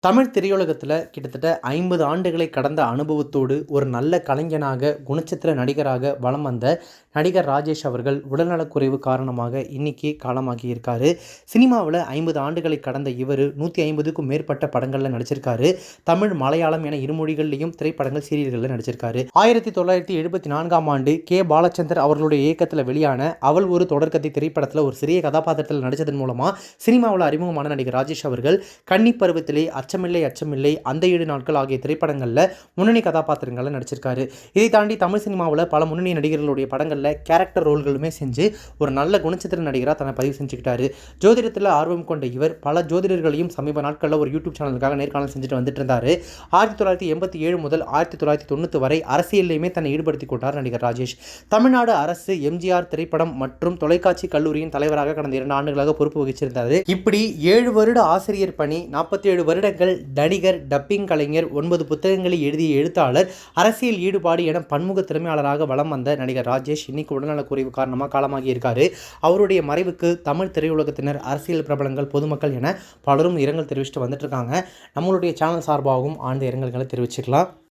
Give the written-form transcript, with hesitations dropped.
தமிழ் திரையுலகத்தில் கிட்டத்தட்ட 50 ஆண்டுகளை கடந்த அனுபவத்தோடு ஒரு நல்ல கலைஞனாக குணச்சித்திர நடிகராக வலம் வந்த நடிகர் ராஜேஷ் அவர்கள் உடல்நலக்குறைவு காரணமாக இன்னைக்கு காலமாகி இருக்காரு. சினிமாவில் 50 ஆண்டுகளை கடந்த இவர் 150க்கும் மேற்பட்ட படங்களில் நடிச்சிருக்காரு. தமிழ், மலையாளம் என இருமொழிகளிலையும் திரைப்படங்கள், சீரியல்களில் நடிச்சிருக்காரு. 1974ஆம் ஆண்டு கே. பாலச்சந்தர் அவர்களுடைய இயக்கத்தில் வெளியான அவள் ஒரு தொடர்கதை திரைப்படத்தில் ஒரு சிறிய கதாபாத்திரத்தில் நடித்ததன் மூலமாக சினிமாவில் அறிமுகமான நடிகர் ராஜேஷ் அவர்கள் கன்னி பருவத்திலே, அச்சமில்லை, அந்த 7 நாட்கள் ஆகிய திரைப்படங்களில் முன்னணி கதாபாத்திரங்களில் நடிச்சிருக்காரு. இதை தாண்டி தமிழ் சினிமாவில் பல முன்னணி நடிகர்களுடைய படங்களில் கேரக்டர் ரோல்களுமே செஞ்சு ஒரு நல்ல குணச்சித்திர நடிகராக தன்னை பதிவு செஞ்சுக்கிட்டாரு. ஜோதிடத்தில் ஆர்வம் கொண்ட இவர் பல ஜோதிடர்களையும் சமீப நாட்களில் ஒரு யூடியூப் சேனலுக்காக நேர்காணல் செஞ்சுட்டு வந்துட்டு இருந்தார். 1987 முதல் 1990 வரை அரசியலையுமே தன்னை ஈடுபடுத்திக் கொண்டார் நடிகர் ராஜேஷ். தமிழ்நாடு அரசு எம்ஜிஆர் திரைப்படம் மற்றும் தொலைக்காட்சி கல்லூரியின் தலைவராக கடந்த 2 ஆண்டுகளாக பொறுப்பு வகிச்சிருந்தார். இப்படி 7 வருட ஆசிரியர் பணி, 47 வருடங்கள் நடிகர், டப்பிங் கலைஞர், 9 புத்தகங்களை எழுதிய எழுத்தாளர், அரசியல் ஈடுபாடு என பன்முக திறமையாளராக வலம் வந்த நடிகர் ராஜேஷ் இன்னைக்கு உடல்நலக்குறைவு காரணமாக காலமாகி இருக்காரு. அவருடைய மறைவுக்கு தமிழ் திரையுலகத்தினர், அரசியல் பிரபலங்கள், பொதுமக்கள் என பலரும் இரங்கல் தெரிவிச்சுட்டு வந்துட்டு இருக்காங்க. நம்மளுடைய சேனல் சார்பாகவும் ஆழ்ந்த இரங்கல்களை தெரிவிச்சுக்கலாம்.